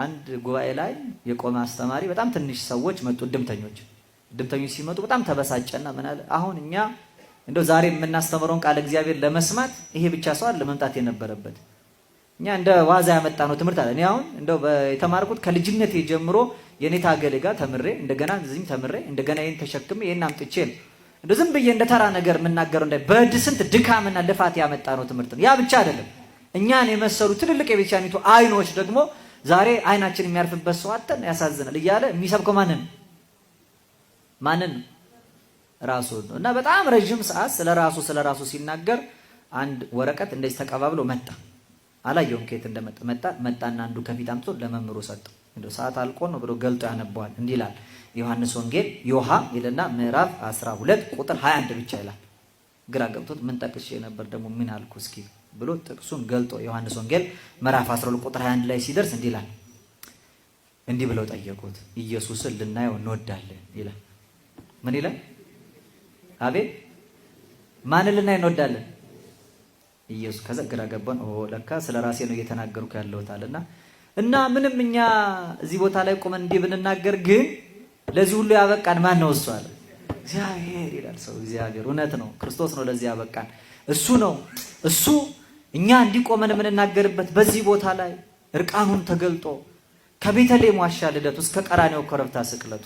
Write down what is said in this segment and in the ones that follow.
አንድ ጉባኤ ላይ የቆመ አስተማሪ በጣም ትንሽ ሰዎች መጡ፣ ድምተኞች ሲመጡ በጣም ተበሳጨና ምን አለ፣ አሁን እኛ እንደው ዛሬ የምናስተምረውን ቃል እግዚአብሔር ለመስማት ይሄ ብቻ ሰው አለ መምጣት የነበረበት፣ እኛ እንደ ዋዛ ያመጣነው ትምህርት አለ። እኔ አሁን እንደው የተማርኩት ከልጅነቴ ጀምሮ የኔታ ገሌ ጋር ተምሬ እንደገና እዚህም ተምሬ እንደገና ይሄን ተሸክሜ ይሄን አምጥቼ ነው እንደው ዝም ብዬ እንደ ተራ ነገር የምናገረው እንዳይ በስንት ድካምና ልፋት ያመጣነው ትምህርት ነው። ያ ብቻ አይደለም፣ እኛን የመሰሉ ትልልቅ የቤተክርስቲያኒቱ አይኖች ደግሞ ዛሬ አይናችን የሚያርፍበት ሰው አጥተን ያሳዝናል እያለ የሚሰብከው ማንን ራሱ ነው። እና በጣም ረጅም ሰዓት ስለ ራሱ ሲናገር አንድ ወረቀት እንደዚህ ተቀባብሎ መጣ። አላየውም ከየት እንደመጣ መጣና አንዱ ከፊት አምጥቶ ለመምሩ ሰጠው። እንደው ሰዓት አልቆ ነው ብሎ ገልጦ ያነባዋል። እንዲህ ይላል ዮሐንስ ወንጌል ዮሐ ይልና ምዕራፍ 12 ቁጥር 21 ብቻ ይላል። ግራ ገብቶት ምን ጠቅሼ ነበር ደግሞ ምን አልኩ እስኪ ብሎ ጥቅሱን ገልጦ ዮሐንስ ወንጌል ምዕራፍ 12 ቁጥር 21 ላይ ሲደርስ እንዲህ ይላል። እንዲህ ብለው ጠየቁት፣ ኢየሱስን ልናየው እንወዳለን ይላል። ምን ይላል? አቤት ማንን ልናይ እንወዳለን? ኢየሱስ። ከዛ ግራ ገባን። ለካ ስለ ራሴ ነው እየተናገርኩ ያለሁት አለና እና ምንም እኛ እዚህ ቦታ ላይ ቆመን እንዲህ ብንናገር ግን ለዚህ ሁሉ ያበቃን ማን ነው? እሱ አለ። እግዚአብሔር ይላል ሰው። እግዚአብሔር እውነት ነው፣ ክርስቶስ ነው ለዚህ ያበቃን። እሱ ነው። እሱ እኛ እንዲቆመን የምንናገርበት በዚህ ቦታ ላይ እርቃኑን ተገልጦ ከቤተልሔም ዋሻ ልደቱ እስከ ቀራንዮ ኮረብታ ስቅለቱ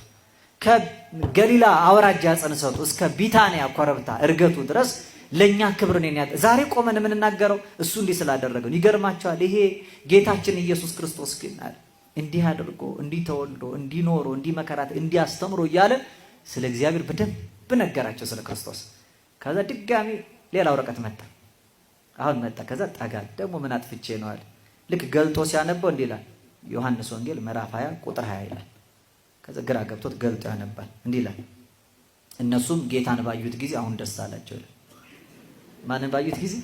ከገሊላ አውራጃ ጽንሰቱ እስከ ቢታንያ ኮረብታ እርገቱ ድረስ ለኛ ክብርን ዛሬ ቆመን የምንናገረው እሱ እንዲህ ስላደረገው። ይገርማቸዋል። ይሄ ጌታችን ኢየሱስ ክርስቶስ ግን እንዲህ አድርጎ እንዲህ ተወልዶ እንዲህ ኖሮ እንዲህ መከራት እንዲህ አስተምሮ እያለ ስለ እግዚአብሔር በደንብ ነገራቸው፣ ስለ ክርስቶስ። ከዛ ድጋሚ ሌላ ወረቀት መጣ። አሁን መጣ። ከዛ ጠጋል። ደግሞ ምን አጥፍቼ ነው አለ። ልክ ገልጦ ሲያነበው እንዲህ ይላል። ዮሐንስ ወንጌል ምዕራፍ 20 ቁጥር 20 ይላል። ከዛ ግራ ገብቶት ገልጦ ያነባል። እንዲህ ይላል፣ እነሱም ጌታን ባዩት ጊዜ አሁን ደስ አላቸው ይላል። ማንን ባዩት ጊዜ?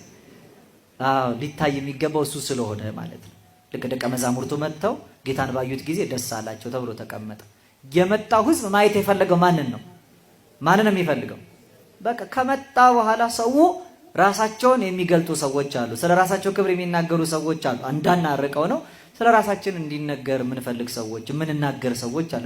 ሊታይ የሚገባው እሱ ስለሆነ ማለት ነው። ልክ ደቀ መዛሙርቱ መጥተው ጌታን ባዩት ጊዜ ደስ አላቸው ተብሎ ተቀመጠ። የመጣው ሕዝብ ማየት የፈለገው ማንን ነው? ማንን ነው የሚፈልገው? በቃ ከመጣ በኋላ ሰው ራሳቸውን የሚገልጡ ሰዎች አሉ። ስለ ራሳቸው ክብር የሚናገሩ ሰዎች አሉ። እንዳናርቀው ነው። ስለ ራሳችን እንዲነገር የምንፈልግ ሰዎች፣ የምንናገር ሰዎች አሉ።